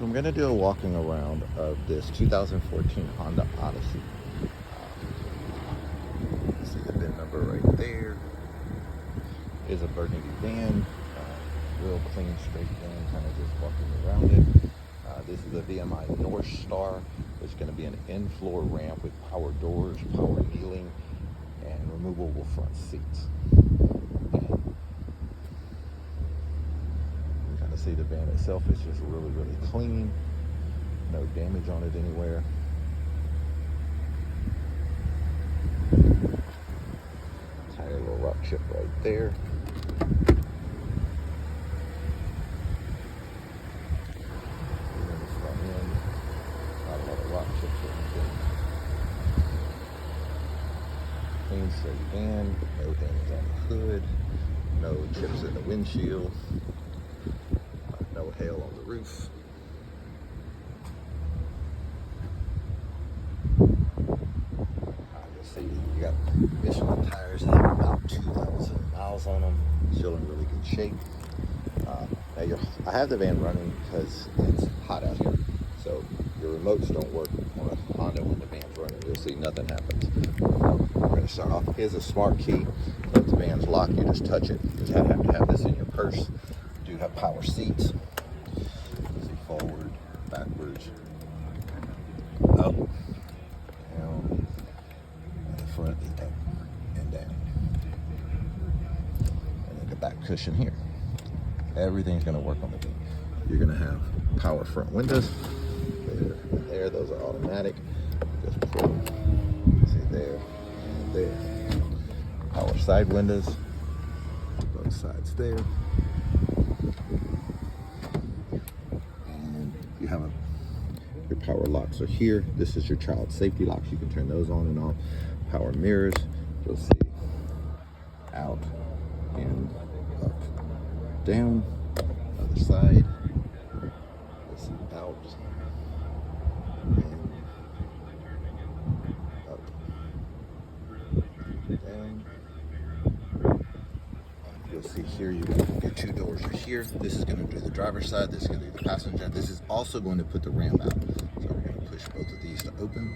I'm going to do a walking around of this 2014 Honda Odyssey. See the VIN number right there. Is a burgundy van, real clean, straight van, kind of just walking around it. This is a VMI Northstar. It's going to be an in-floor ramp with power doors, power kneeling, and removable front seats. See the van itself is just really clean, no damage on it anywhere. Tiny little rock chip right there. Not a lot of rock chips or anything. Clean, straight van, no damage on the hood, no chips in the windshield. No hail on the roof. You'll see you got Michelin tires that have about 2,000 miles on them. Still in really good shape. I have the van running because it's hot out here. So your remotes don't work on a Honda when the van's running. You'll see nothing happens. We're going to start off. Here's a smart key. If the van's locked, you just touch it. You just have to have this in your purse. Do have power seats. Forward, backwards, up, down, and the front is up and down. And then the back cushion here. Everything's going to work on the van. You're going to have power front windows. There, those are automatic. Just pull, see there, and there. Power side windows, both sides there. Your power locks are here. This is your child safety locks. You can turn those on and off. Power mirrors. You'll see out and up, down. Other side. You'll see out and up, down. You'll see here your two doors are here. This is going to do the driver's side. This is going to do the passenger. This is also going to put the ramp out. So we're going to push both of these to open.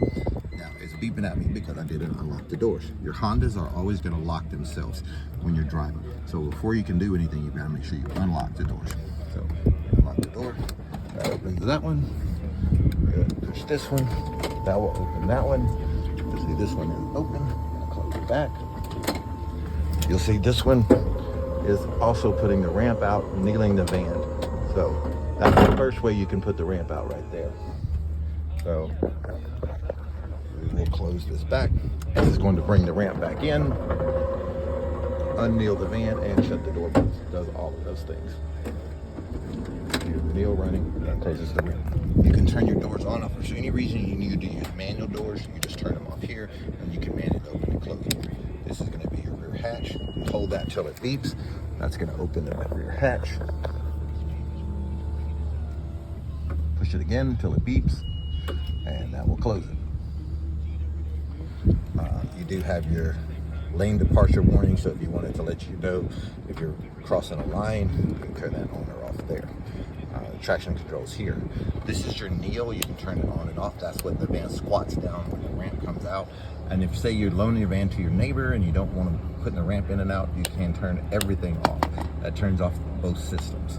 Now it's beeping at me because I didn't unlock the doors. Your Hondas are always going to lock themselves when you're driving. So before you can do anything, you've got to make sure you unlock the doors. So unlock the door. That opens that one. We're going to push this one. That will open that one. You'll see this one is open. I'll close it back. You'll see this one is also putting the ramp out, kneeling the van. So that's the first way you can put the ramp out right there. So we'll close this back. This is going to bring the ramp back in, unkneel the van, and shut the door. Does all of those things. Here's the kneel running, and that closes the ramp. You can turn your doors on off. If there's any reason you need to use manual doors, you just turn them off here, and you can manually open and close them. This is going to be your rear hatch. Hold that till it beeps. That's going to open the rear hatch. Push it again until it beeps, and that will close it. You do have your lane departure warning, so if you wanted to let you know if you're crossing a line, you can turn that on or off there. Traction controls here. This is your kneel. You can turn it on and off. That's what the van squats down when the ramp comes out. And if, say, you're loaning your van to your neighbor and you don't want to put the ramp in and out, you can turn everything off. That turns off both systems.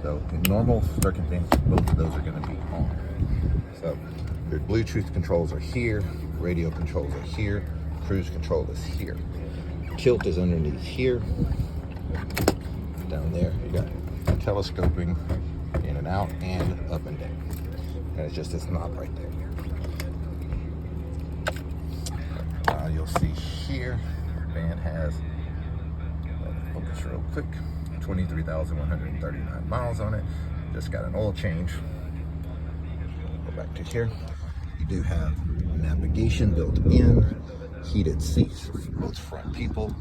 So in normal circumstances, both of those are going to be on. So your Bluetooth controls are here. Radio controls are here. Cruise control is here. Tilt is underneath here. Down there, you got telescoping in and out and up and down. And it's just this knob right there. You'll see here, the van has, focus real quick, 23,139 miles on it. Just got an oil change. Go back to here. You do have navigation built in, heated seats for both front people,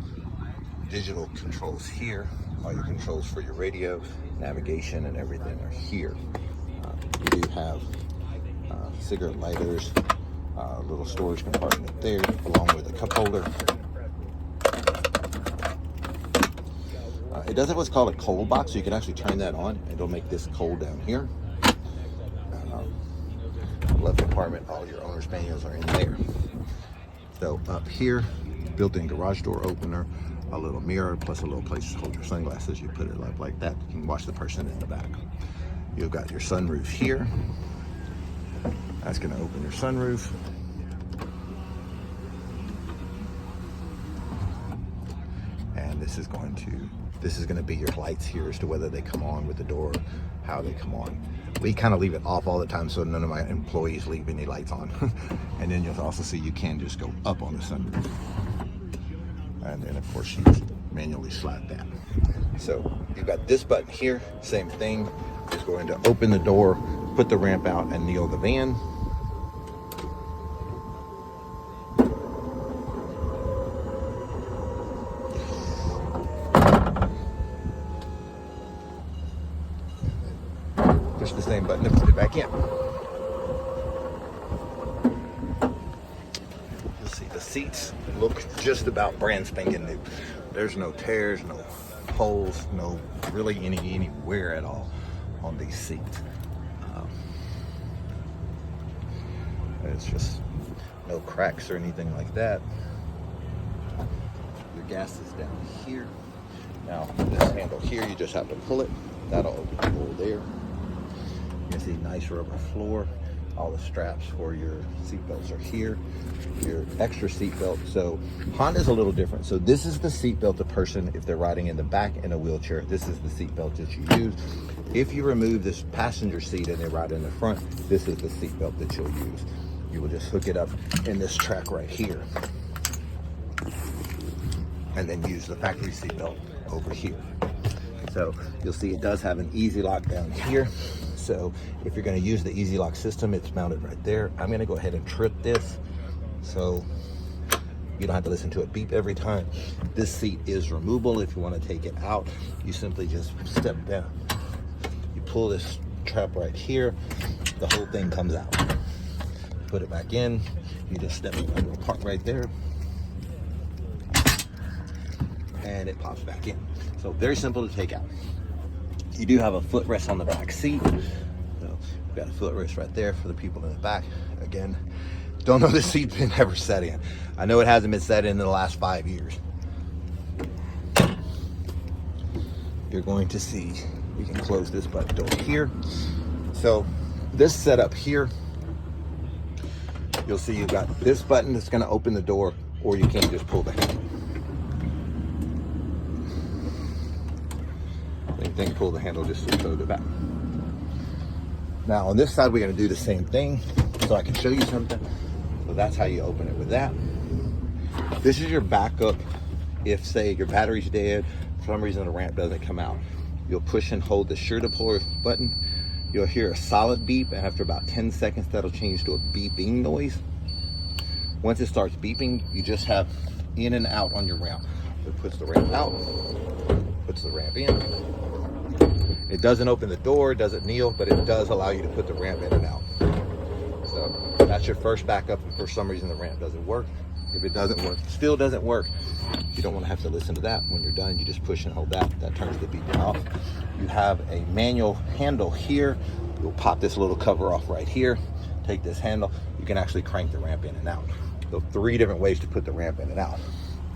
digital controls here. All your controls for your radio, navigation, and everything are here. You do have cigarette lighters, little storage compartment there, along with a cup holder. It does have what's called a cold box, so you can actually turn that on. It'll make this cold down here. compartment. All your owner's manuals are in there. So up here, built-in garage door opener, a little mirror, plus a little place to hold your sunglasses. You put it up like that, you can watch the person in the back. You've got your sunroof here. That's gonna open your sunroof. And this is going to be your lights here as to whether they come on with the door, how they come on. We kind of leave it off all the time so none of my employees leave any lights on. And then you'll also see you can just go up on the sunroof. And then of course you just manually slide that. So you've got this button here, same thing. It's going to open the door, put the ramp out, and kneel the van. Push the same button to put it back in. You'll see the seats look just about brand spanking new. There's no tears, no holes, no really any wear at all on these seats. It's just no cracks or anything like that. Your gas is down here. Now this handle here, you just have to pull it. That'll open the door there. You can see nice rubber floor. All the straps for your seat belts are here. Your extra seat belt. So Honda's a little different. So this is the seat belt a person, if they're riding in the back in a wheelchair, this is the seat belt that you use. If you remove this passenger seat and they ride in the front, this is the seat belt that you'll use. You will just hook it up in this track right here. And then use the factory seat belt over here. So you'll see it does have an easy lock down here. So if you're going to use the easy lock system, it's mounted right there. I'm going to go ahead and trip this so you don't have to listen to it beep every time. This seat is removable. If you want to take it out, you simply just step down. You pull this trap right here, the whole thing comes out. Put it back in, you just step in a little part right there, and it pops back in. So very simple to take out. You do have a footrest on the back seat. So you've got a footrest right there for the people in the back. Again, don't know this seat's been ever set in. I know it hasn't been set in the last 5 years. You're going to see, you can close this button door here. So this setup here, you'll see you've got this button that's going to open the door, or you can just pull the handle. Same thing, pull the handle just to throw it back. Now on this side, we're going to do the same thing, so I can show you something. So that's how you open it with that. This is your backup. If say your battery's dead, for some reason the ramp doesn't come out, you'll push and hold the sure deploy button. You'll hear a solid beep, and after about 10 seconds, that'll change to a beeping noise. Once it starts beeping, you just have in and out on your ramp. It puts the ramp out, puts the ramp in. It doesn't open the door, doesn't kneel, but it does allow you to put the ramp in and out. So that's your first backup if for some reason the ramp doesn't work. If it doesn't work, still doesn't work, you don't want to have to listen to that. When you're done, you just push and hold that. That turns the beeping off. You have a manual handle here. You'll pop this little cover off right here. Take this handle. You can actually crank the ramp in and out. So 3 different ways to put the ramp in and out.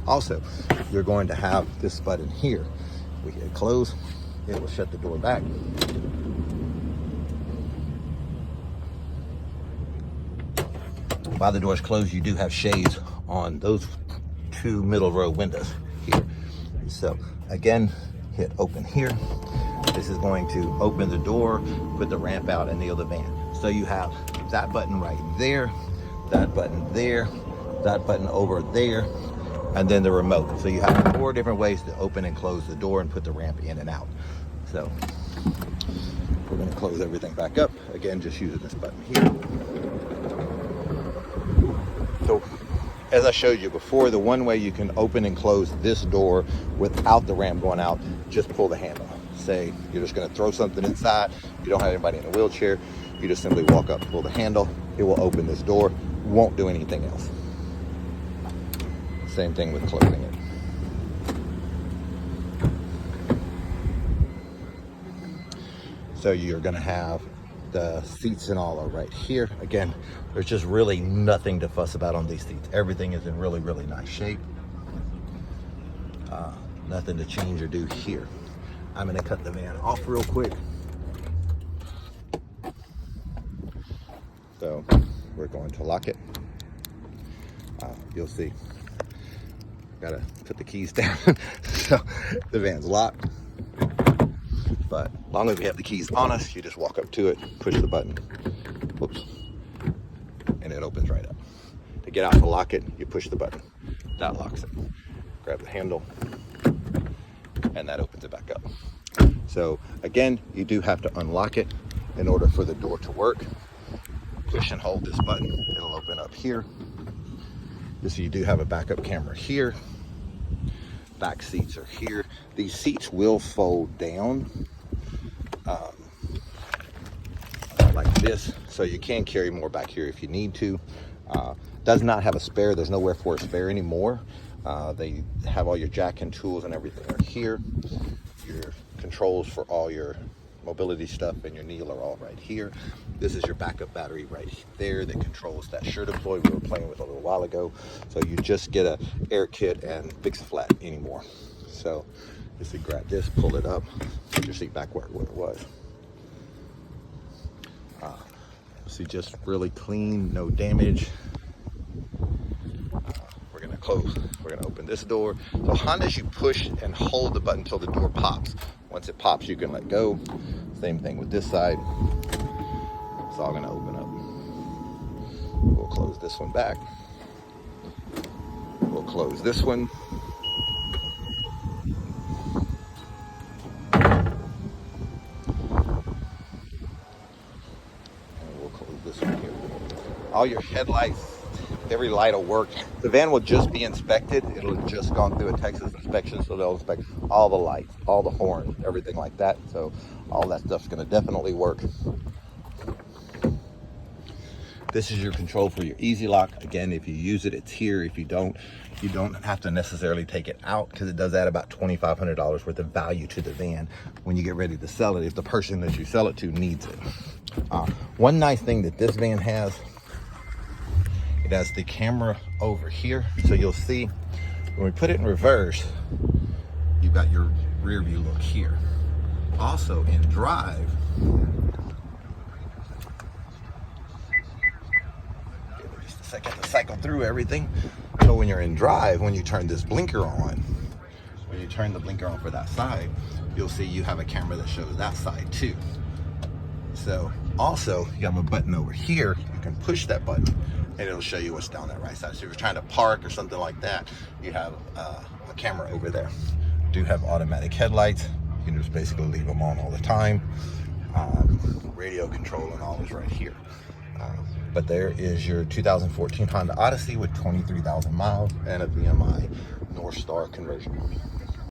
Also, you're going to have this button here. We hit close. It will shut the door back. While the door is closed, you do have shades on those 2 middle row windows here. So again, hit open here. This is going to open the door, put the ramp out, and kneel the van. So you have that button right there, that button there, that button over there, and then the remote. So you have 4 different ways to open and close the door and put the ramp in and out. So we're going to close everything back up. Again, just using this button here. So as I showed you before, the one way you can open and close this door without the ramp going out, just pull the handle. Say you're just going to throw something inside, you don't have anybody in a wheelchair, you just simply walk up, pull the handle, it will open this door, won't do anything else. Same thing with closing it. So you're going to have The seats and all are right here. Again, there's just really nothing to fuss about on these seats. Everything is in really, really nice shape. Nothing to change or do here. I'm gonna cut the van off real quick. So we're going to lock it. You'll see. Gotta put the keys down. So the van's locked. But as long as we have the keys on us, you just walk up to it, push the button. Whoops. And it opens right up. To get out to lock it, you push the button. That locks it. Grab the handle, and that opens it back up. So again, you do have to unlock it in order for the door to work. Push and hold this button, it'll open up here. So you do have a backup camera here. Back seats are here. These seats will fold down like this, so you can carry more back here if you need to. Does not have a spare. There's nowhere for a spare anymore. They have all your jack and tools and everything are here. Your controls for all your mobility stuff and your kneel are all right here. This is your backup battery right there that controls that sure deploy we were playing with a little while ago. So you just get a air kit and fix it flat anymore. So just to grab this, pull it up, put your seat back where it was. See, just really clean, no damage. We're gonna close, we're gonna open this door. So Hondas, you push and hold the button until the door pops. Once it pops, you can let go. Same thing with this side. It's all gonna open up. We'll close this one back. We'll close this one. All your headlights, every light will work. The van will just be inspected. It'll have just gone through a Texas inspection, so they'll inspect all the lights, all the horns, everything like that. So all that stuff's gonna definitely work. This is your control for your easy lock. Again, if you use it, it's here. If you don't have to necessarily take it out, because it does add about $2,500 worth of value to the van when you get ready to sell it, if the person that you sell it to needs it. One nice thing that this van has, it has the camera over here. So you'll see when we put it in reverse, you've got your rear view look here. Also in drive, give it just a second to cycle through everything. So when you're in drive, when you turn this blinker on, when you turn the blinker on for that side, you'll see you have a camera that shows that side too. So also you have a button over here. You can push that button and it'll show you what's down that right side. So if you're trying to park or something like that, you have a camera over there. Do have automatic headlights. You can just basically leave them on all the time. Radio control and all is right here. But there is your 2014 Honda Odyssey with 23,000 miles and a VMI Northstar conversion.